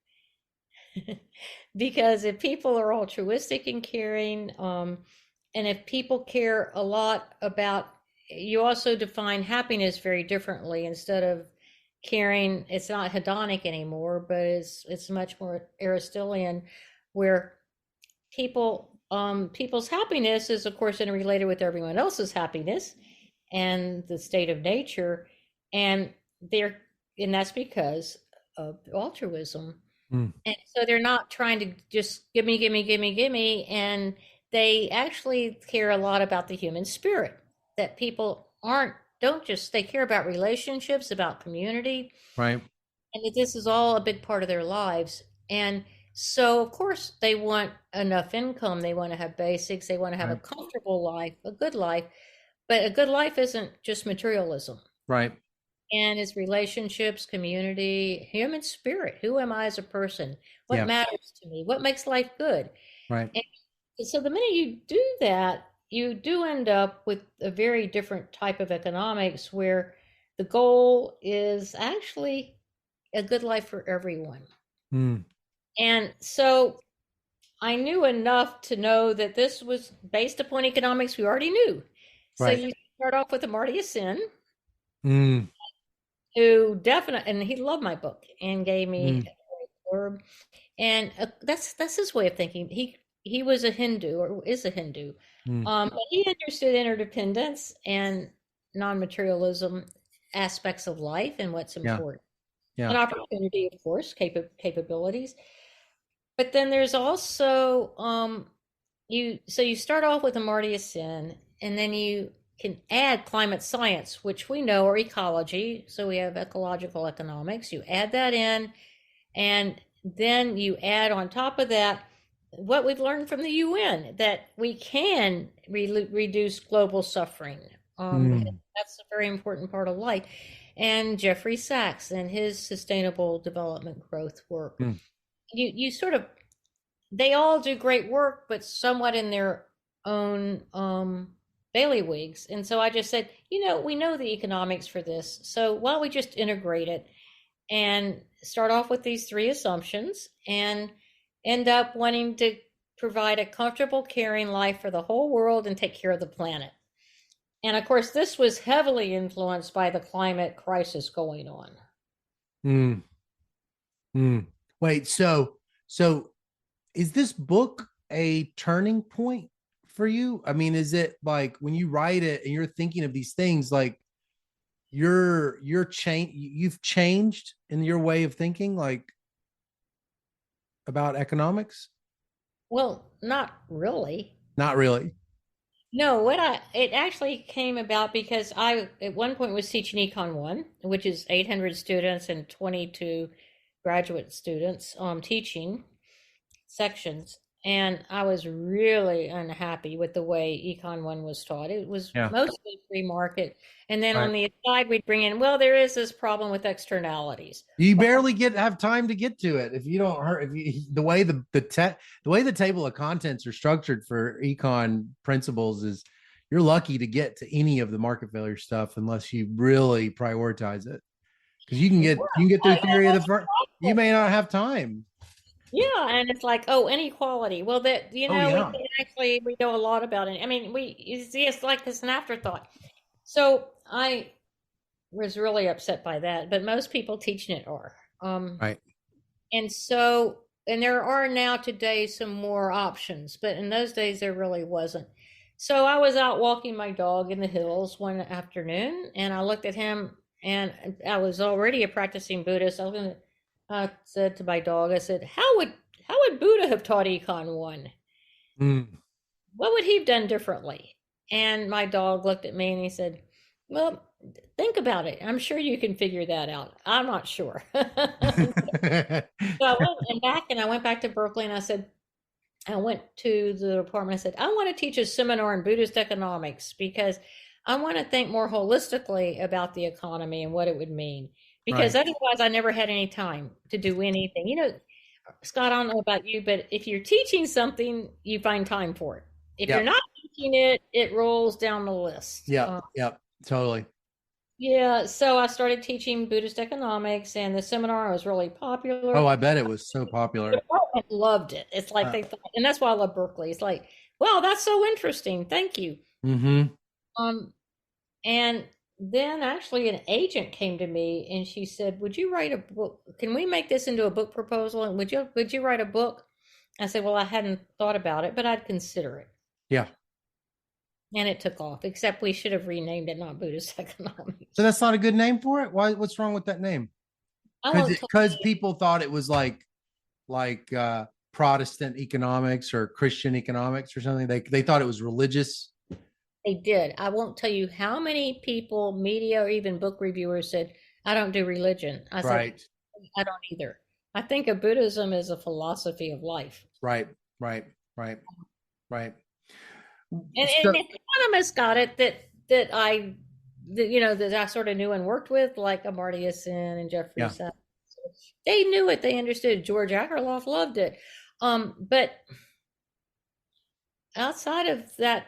Because if people are altruistic and caring, and if people care a lot about, you also define happiness very differently. Instead of caring, it's not hedonic anymore, but it's much more Aristotelian, where people's happiness is of course interrelated with everyone else's happiness and the state of nature, and they're and that's because of altruism. Mm. And so they're not trying to just give me, give me, give me, give me, and they actually care a lot about the human spirit. That people aren't don't just they care about relationships, about community, Right. and that this is all a big part of their lives. And so, of course, they want enough income. They want to have basics. They want to have a Right. comfortable life, a good life. But a good life isn't just materialism. Right. And it's relationships, community, human spirit. Who am I as a person? What Yeah. matters to me? What makes life good? Right. And so the minute you do that, you do end up with a very different type of economics where the goal is actually a good life for everyone. Mm. And so I knew enough to know that this was based upon economics we already knew. So Right. you start off with Amartya Sen, Mm. who definitely, and he loved my book and gave me Mm. a blurb. And that's his way of thinking. He was a Hindu, or is a Hindu. Mm. But he understood interdependence and non-materialism aspects of life and what's Yeah. important. Yeah. An opportunity, of course, capabilities. But then there's also you start off with Amartya Sen, and then you can add climate science, which we know, or ecology. So we have ecological economics. You add that in, and then you add on top of that what we've learned from the UN, that we can reduce global suffering. Mm. That's a very important part of life. And Jeffrey Sachs and his sustainable development growth work. Mm. You sort of, they all do great work, but somewhat in their own bailiwicks. And so I just said, we know the economics for this. So why don't we just integrate it and start off with these three assumptions and end up wanting to provide a comfortable, caring life for the whole world and take care of the planet. And of course, this was heavily influenced by the climate crisis going on. Mm. Mm. Wait, so is this book a turning point for you? I mean, is it like when you write it and you're thinking of these things, like you've changed in your way of thinking, like about economics? Well, not really. Not really. No, it actually came about because I at one point was teaching Econ 1, which is 800 students and 22 graduate students teaching sections, and I was really unhappy with the way Econ 1 was taught. It was Yeah. mostly free market, and then Right. on the side we'd bring in, well, there is this problem with externalities. You barely have time to get to it if you don't hurt. The way the way the table of contents are structured for econ principles is, you're lucky to get to any of the market failure stuff unless you really prioritize it, because you can get through theory of the first. You may not have time. Yeah, and it's like, oh, inequality. Well, that Yeah. we know a lot about it. I mean, it's like it's an afterthought. So I was really upset by that, but most people teaching it are. Right. And there are now today some more options, but in those days there really wasn't. So I was out walking my dog in the hills one afternoon, and I looked at him, and I was already a practicing Buddhist. I said to my dog, I said, how would Buddha have taught Econ 1? Mm. What would he have done differently? And my dog looked at me and he said, well, think about it. I'm sure you can figure that out. I'm not sure. So I went back to Berkeley, and I went to the department. I said, I want to teach a seminar in Buddhist economics because I want to think more holistically about the economy and what it would mean. Because otherwise, I never had any time to do anything. Scott, I don't know about you, but if you're teaching something, you find time for it. If you're not teaching it, it rolls down the list. Yeah. Totally. Yeah. So I started teaching Buddhist economics, and the seminar was really popular. Oh, I bet it was so popular. The department loved it. It's like they thought, and that's why I love Berkeley. It's like, wow, that's so interesting. Thank you. Mm-hmm. And then actually an agent came to me and she said, would you write a book? Can we make this into a book proposal? And would you write a book? I said, well, I hadn't thought about it, but I'd consider it. Yeah. And it took off, except we should have renamed it not Buddhist economics. So that's not a good name for it? Why? What's wrong with that name? Because people thought it was like Protestant economics or Christian economics or something. They thought it was religious. They did. I won't tell you how many people, media, or even book reviewers said, I don't do religion. I said, I don't either. I think of Buddhism as a philosophy of life. Right, right, right, right. And the economists got it that I sort of knew and worked with, like Amartya Sen and Jeffrey Yeah. Sachs. They knew it. They understood. George Akerlof loved it. But outside of that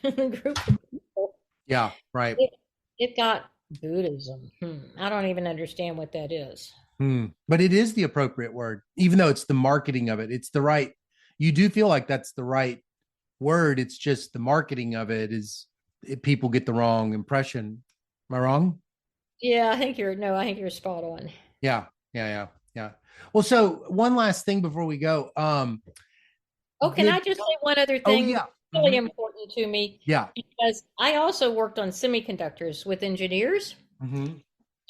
group of people, Yeah, right. it got Buddhism. I don't even understand what that is. But it is the appropriate word, even though it's the marketing of it. It's the right, you do feel like that's the right word. It's just the marketing of it is people get the wrong impression. Am I wrong? Yeah, I think you're spot on. Yeah, yeah, yeah, yeah. Well, so one last thing before we go. Can I just say one other Oh, thing? yeah. Really important to me. Yeah. Because I also worked on semiconductors with engineers.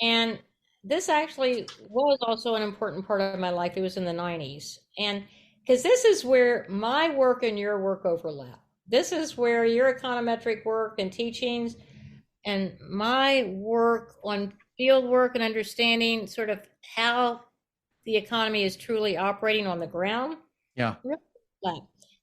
And this actually was also an important part of my life. It was in the 90s. And because this is where my work and your work overlap. This is where your econometric work and teachings and my work on field work and understanding sort of how the economy is truly operating on the ground. Yeah.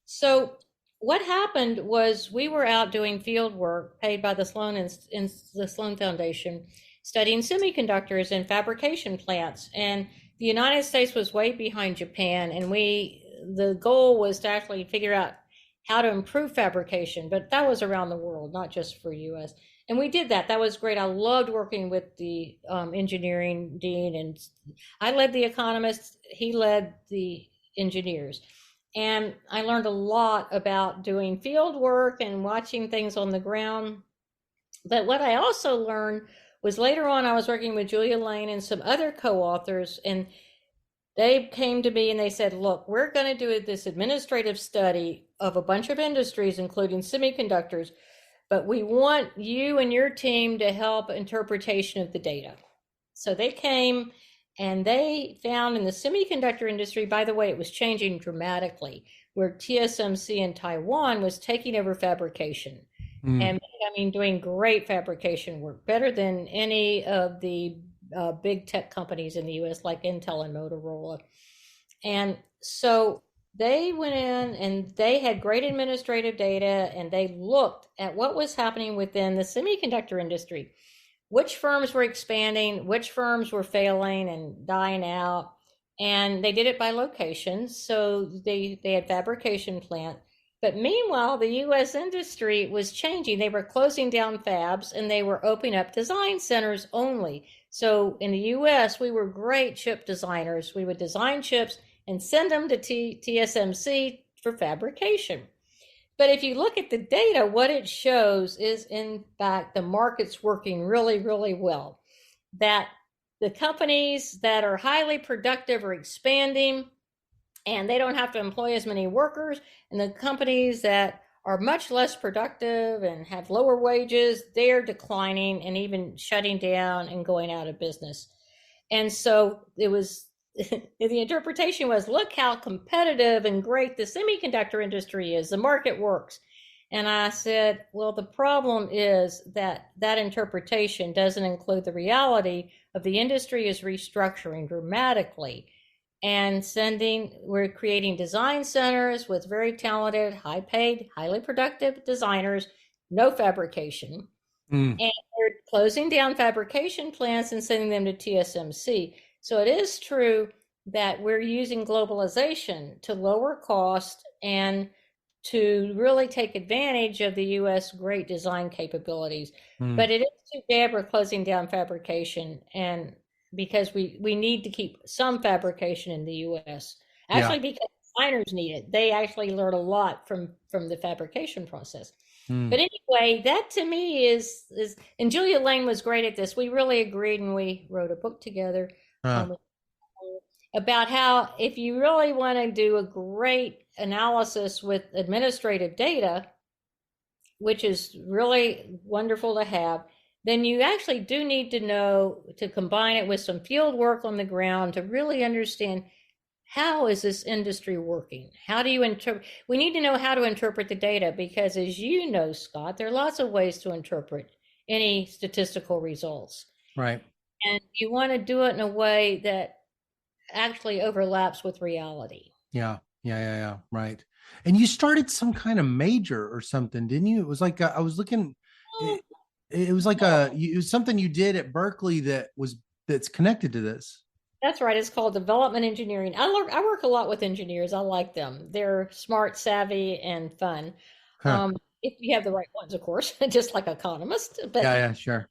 So what happened was we were out doing field work paid by the Sloan Foundation, studying semiconductors and fabrication plants. And the United States was way behind Japan, and the goal was to actually figure out how to improve fabrication, but that was around the world, not just for US. And we did that. That was great. I loved working with the engineering dean, and I led the economists. He led the engineers. And I learned a lot about doing field work and watching things on the ground. But what I also learned was later on, I was working with Julia Lane and some other co-authors, and they came to me and they said, look, we're going to do this administrative study of a bunch of industries, including semiconductors, but we want you and your team to help interpretation of the data. So they came and they found in the semiconductor industry, by the way, it was changing dramatically, where TSMC in Taiwan was taking over fabrication. And I mean, doing great fabrication work, better than any of the big tech companies in the US, like Intel and Motorola. And so they went in and they had great administrative data, and they looked at what was happening within the semiconductor industry. Which firms were expanding, which firms were failing and dying out. And they did it by location. So they had fabrication plant. But meanwhile, the US industry was changing. They were closing down fabs and they were opening up design centers only. So in the US, we were great chip designers. We would design chips and send them to TSMC for fabrication. But if you look at the data, what it shows is, in fact, the market's working really, really well. That the companies that are highly productive are expanding, and they don't have to employ as many workers. And the companies that are much less productive and have lower wages, they're declining and even shutting down and going out of business. And so it was, the interpretation was, look how competitive and great the semiconductor industry is. The market works. And I said, well, the problem is that that interpretation doesn't include the reality of the industry is restructuring dramatically. And we're creating design centers with very talented, high paid, highly productive designers, no fabrication. And we're closing down fabrication plants and sending them to TSMC. So it is true that we're using globalization to lower cost and to really take advantage of the US great design capabilities. But it is too bad we're closing down fabrication, and because we need to keep some fabrication in the US. Actually, because designers need it. They actually learn a lot from the fabrication process. But anyway, that to me is, and Julia Lane was great at this. We really agreed, and we wrote a book together about how if you really want to do a great analysis with administrative data, which is really wonderful to have, then you actually do need to know to combine it with some field work on the ground to really understand, how is this industry working? How do you interpret? We need to know how to interpret the data, because as you know, Scott, there are lots of ways to interpret any statistical results. Right. And you want to do it in a way that actually overlaps with reality. Yeah. Yeah. Right. And you started some kind of major or something, didn't you? It was like I was looking. It, it was like it was something you did at Berkeley that's connected to this. That's right. It's called development engineering. I work a lot with engineers. I like them. They're smart, savvy, and fun. Huh. If you have the right ones, of course, just like economists. Yeah. Sure.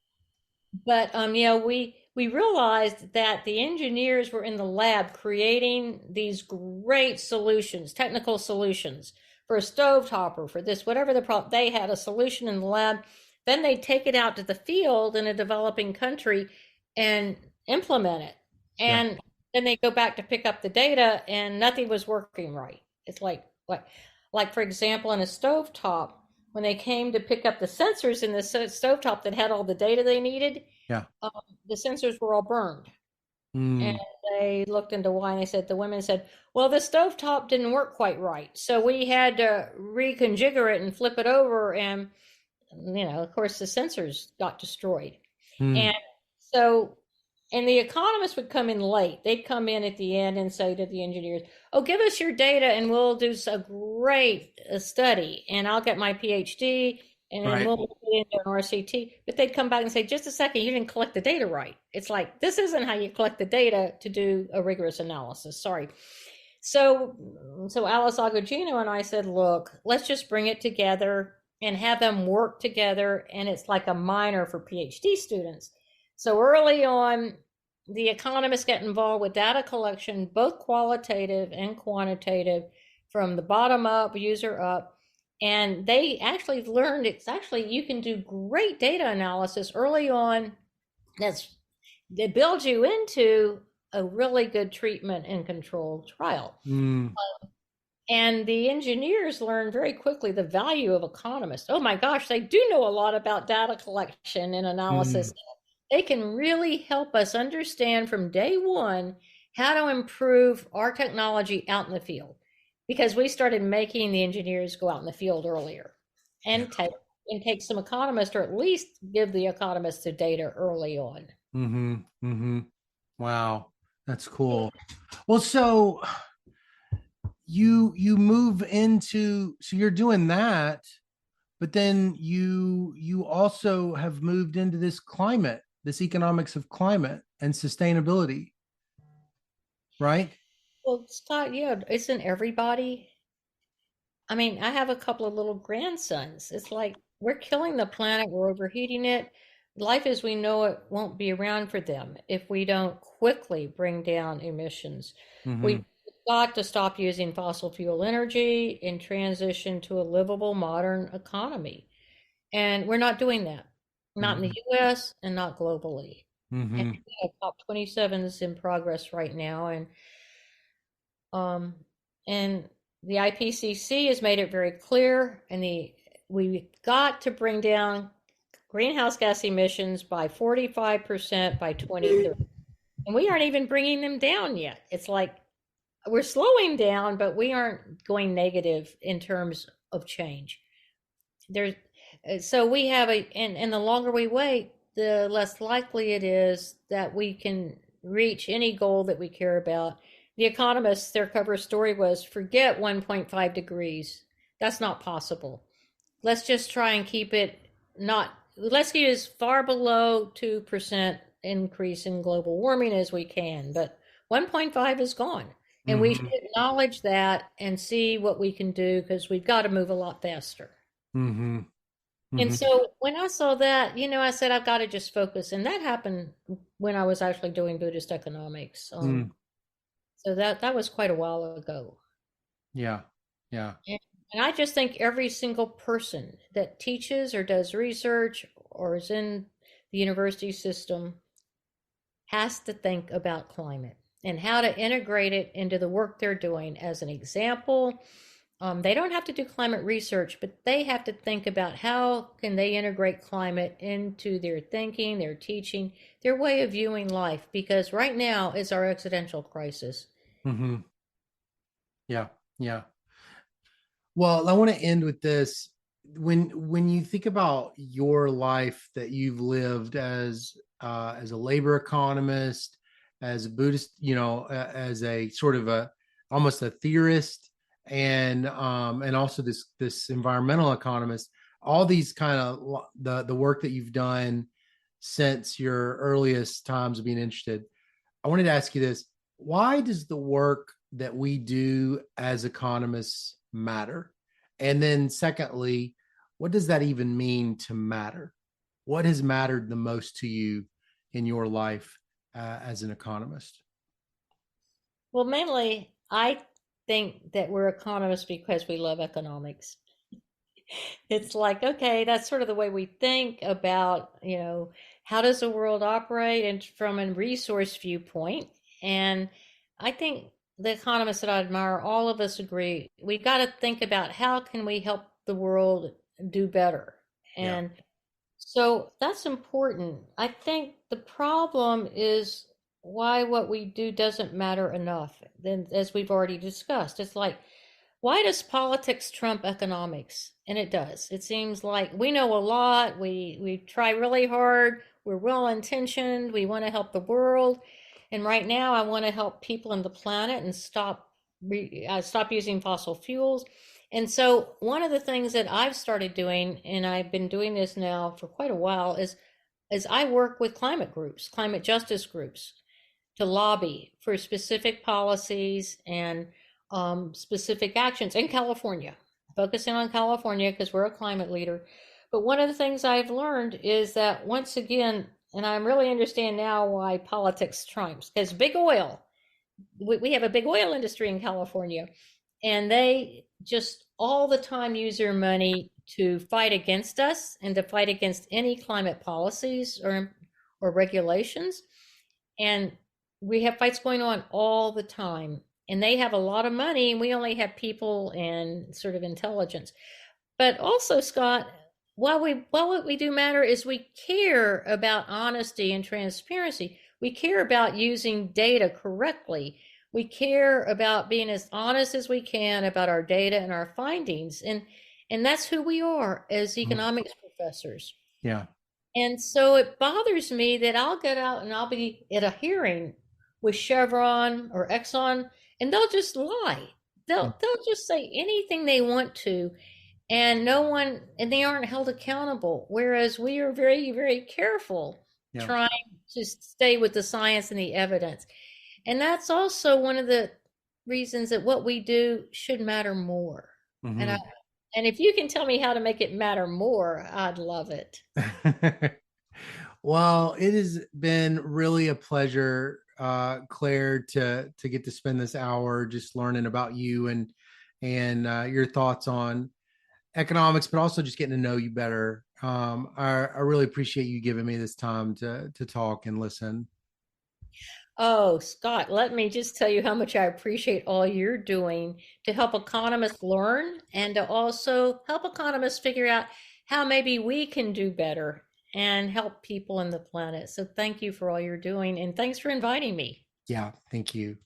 But we realized that the engineers were in the lab creating these great solutions, technical solutions for a stovetop or for this, whatever the problem. They had a solution in the lab. Then they take it out to the field in a developing country and implement it. Yeah. And then they go back to pick up the data and nothing was working right. It's like for example, in a stovetop, when they came to pick up the sensors in the stovetop that had all the data they needed, Yeah. the sensors were all burned. And Mm. they looked into why, and the women said, well, the stovetop didn't work quite right. So we had to reconfigure it and flip it over. And, of course, the sensors got destroyed. Mm. And so, and the economists would come in late. They'd come in at the end and say to the engineers, oh, give us your data and we'll do a great study. And I'll get my PhD and then Right. we'll get into an RCT. But they'd come back and say, just a second, you didn't collect the data right. It's like, this isn't how you collect the data to do a rigorous analysis. Sorry. So Alice Agogino and I said, look, let's just bring it together and have them work together. And it's like a minor for PhD students. So early on, the economists get involved with data collection, both qualitative and quantitative, from the bottom up, user up. And they actually learned you can do great data analysis early on that builds you into a really good treatment and control trial. Mm. And the engineers learn very quickly the value of economists. Oh my gosh, they do know a lot about data collection and analysis. Mm. They can really help us understand from day one how to improve our technology out in the field, because we started making the engineers go out in the field earlier and take some economists, or at least give the economists the data early on. Mm-hmm. Mm-hmm. Wow, that's cool. Well, so you move into, so you're doing that, but then you also have moved into this economics of climate and sustainability, right? Well, Scott, yeah, isn't everybody? I mean, I have a couple of little grandsons. It's like we're killing the planet, we're overheating it. Life as we know it won't be around for them if we don't quickly bring down emissions. Mm-hmm. We've got to stop using fossil fuel energy and transition to a livable modern economy. And we're not doing that, not in the US and not globally. And Mm-hmm. COP27 is in progress right now. Um, and the IPCC has made it very clear, and we've got to bring down greenhouse gas emissions by 45% by 2030. And we aren't even bringing them down yet. It's like we're slowing down, but we aren't going negative in terms of change. So we have and the longer we wait, the less likely it is that we can reach any goal that we care about. The Economist, their cover story was, forget 1.5 degrees. That's not possible. Let's just try and keep it let's get as far below 2% increase in global warming as we can. But 1.5 is gone. And we should acknowledge that and see what we can do, because we've got to move a lot faster. Mm-hmm. Mm-hmm. And so when I saw that, I said, I've got to just focus. And that happened when I was actually doing Buddhist economics. So that was quite a while ago. Yeah. Yeah. And I just think every single person that teaches or does research or is in the university system has to think about climate and how to integrate it into the work they're doing. As an example, they don't have to do climate research, but they have to think about how can they integrate climate into their thinking, their teaching, their way of viewing life, because right now is our existential crisis. Mm-hmm. Yeah. Yeah. Well, I want to end with this. When you think about your life that you've lived as a labor economist as a Buddhist, as a sort of a almost a theorist, and also this environmental economist. All these kind of the work that you've done since your earliest times of being interested. I wanted to ask you this: why does the work that we do as economists matter? And then, secondly, what does that even mean to matter? What has mattered the most to you in your life as an economist? Well, mainly, I think that we're economists because we love economics. It's like, okay, that's sort of the way we think about, how does the world operate and from a resource viewpoint. And I think the economists that I admire, all of us agree, we got to think about how can we help the world do better. Yeah. And so that's important. I think the problem is why what we do doesn't matter enough. Then, as we've already discussed, it's like, why does politics trump economics? And it does. It seems like we know a lot. We try really hard. We're well intentioned. We want to help the world. And right now, I want to help people on the planet and stop using fossil fuels. And so, one of the things that I've started doing, and I've been doing this now for quite a while, is I work with climate groups, climate justice groups, to lobby for specific policies and specific actions in California, focusing on California because we're a climate leader. But one of the things I've learned is that once again, and I really understand now why politics trumps, because big oil, we have a big oil industry in California, and they just all the time use their money to fight against us and to fight against any climate policies or regulations. And we have fights going on all the time. And they have a lot of money, and we only have people and sort of intelligence. But also, Scott, what we do matter is we care about honesty and transparency. We care about using data correctly. We care about being as honest as we can about our data and our findings. And that's who we are as economics professors. Yeah. And so it bothers me that I'll get out and I'll be at a hearing with Chevron or Exxon, and they'll just lie. They'll just say anything they want to, and they aren't held accountable. Whereas we are very, very careful trying to stay with the science and the evidence. And that's also one of the reasons that what we do should matter more. Mm-hmm. And if you can tell me how to make it matter more, I'd love it. Well, it has been really a pleasure, Claire, to get to spend this hour just learning about you and your thoughts on economics, but also just getting to know you better. I really appreciate you giving me this time to talk and listen. Oh, Scott, let me just tell you how much I appreciate all you're doing to help economists learn and to also help economists figure out how maybe we can do better and help people on the planet. So thank you for all you're doing, and thanks for inviting me. Yeah, thank you.